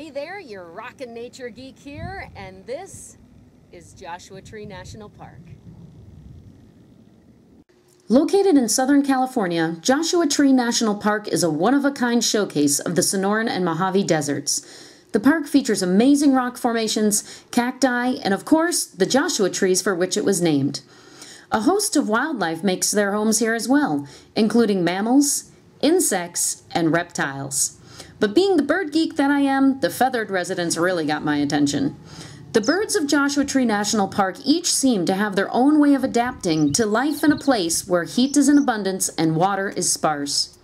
Hey there, your rockin' nature geek here, and this is Joshua Tree National Park. Located in Southern California, Joshua Tree National Park is a one-of-a-kind showcase of the Sonoran and Mojave deserts. The park features amazing rock formations, cacti, and of course, the Joshua trees for which it was named. A host of wildlife makes their homes here as well, including mammals, insects, and reptiles. But being the bird geek that I am, the feathered residents really got my attention. The birds of Joshua Tree National Park each seem to have their own way of adapting to life in a place where heat is in abundance and water is sparse.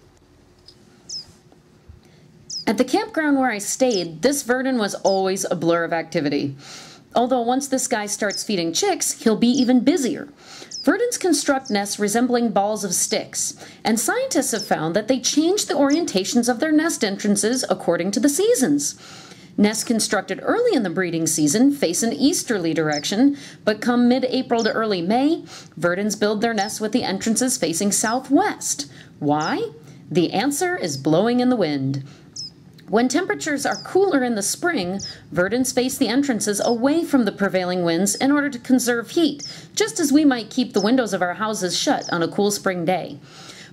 At the campground where I stayed, this verdin was always a blur of activity. Although once this guy starts feeding chicks, he'll be even busier. Verdins construct nests resembling balls of sticks, and scientists have found that they change the orientations of their nest entrances according to the seasons. Nests constructed early in the breeding season face an easterly direction, but come mid-April to early May, verdins build their nests with the entrances facing southwest. Why? The answer is blowing in the wind. When temperatures are cooler in the spring, verdins face the entrances away from the prevailing winds in order to conserve heat, just as we might keep the windows of our houses shut on a cool spring day.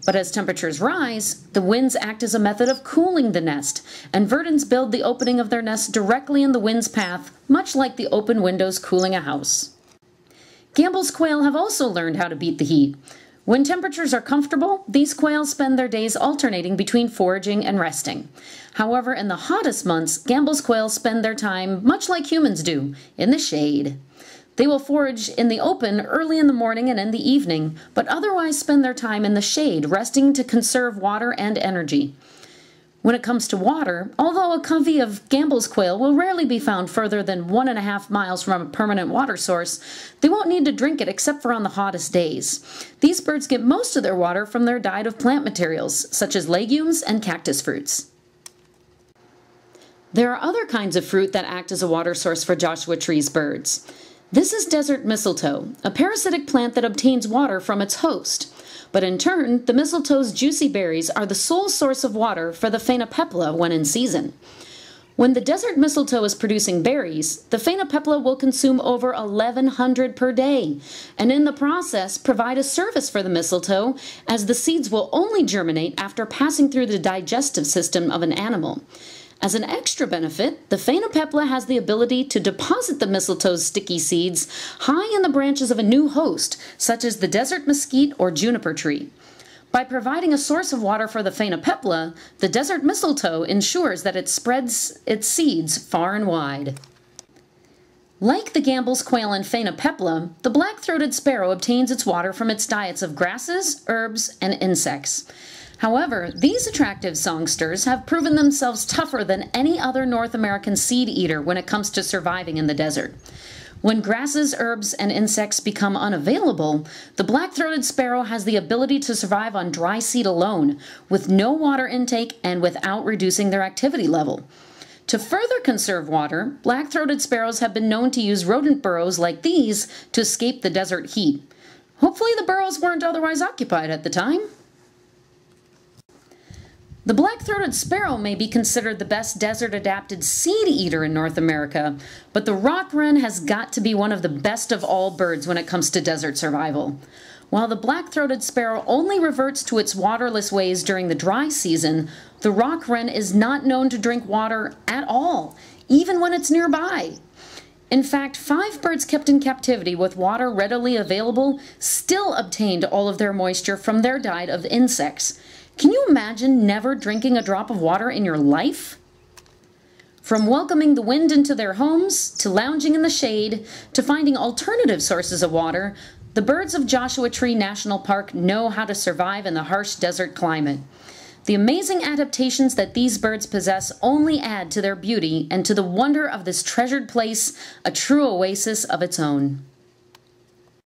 But as temperatures rise, the winds act as a method of cooling the nest, and verdins build the opening of their nest directly in the wind's path, much like the open windows cooling a house. Gambel's quail have also learned how to beat the heat. When temperatures are comfortable, these quails spend their days alternating between foraging and resting. However, in the hottest months, Gambel's quails spend their time, much like humans do, in the shade. They will forage in the open early in the morning and in the evening, but otherwise spend their time in the shade, resting to conserve water and energy. When it comes to water, although a covey of Gambel's quail will rarely be found further than 1.5 miles from a permanent water source, they won't need to drink it except for on the hottest days. These birds get most of their water from their diet of plant materials, such as legumes and cactus fruits. There are other kinds of fruit that act as a water source for Joshua Tree's birds. This is desert mistletoe, a parasitic plant that obtains water from its host. But in turn, the mistletoe's juicy berries are the sole source of water for the phainopepla when in season. When the desert mistletoe is producing berries, the phainopepla will consume over 1,100 per day, and in the process provide a service for the mistletoe, as the seeds will only germinate after passing through the digestive system of an animal. As an extra benefit, the phainopepla has the ability to deposit the mistletoe's sticky seeds high in the branches of a new host, such as the desert mesquite or juniper tree. By providing a source of water for the phainopepla, the desert mistletoe ensures that it spreads its seeds far and wide. Like the Gambel's quail and phainopepla, the black-throated sparrow obtains its water from its diets of grasses, herbs, and insects. However, these attractive songsters have proven themselves tougher than any other North American seed eater when it comes to surviving in the desert. When grasses, herbs, and insects become unavailable, the black-throated sparrow has the ability to survive on dry seed alone, with no water intake and without reducing their activity level. To further conserve water, black-throated sparrows have been known to use rodent burrows like these to escape the desert heat. Hopefully the burrows weren't otherwise occupied at the time. The black-throated sparrow may be considered the best desert-adapted seed eater in North America, but the rock wren has got to be one of the best of all birds when it comes to desert survival. While the black-throated sparrow only reverts to its waterless ways during the dry season, the rock wren is not known to drink water at all, even when it's nearby. In fact, 5 birds kept in captivity with water readily available still obtained all of their moisture from their diet of insects. Can you imagine never drinking a drop of water in your life? From welcoming the wind into their homes, to lounging in the shade, to finding alternative sources of water, the birds of Joshua Tree National Park know how to survive in the harsh desert climate. The amazing adaptations that these birds possess only add to their beauty and to the wonder of this treasured place, a true oasis of its own.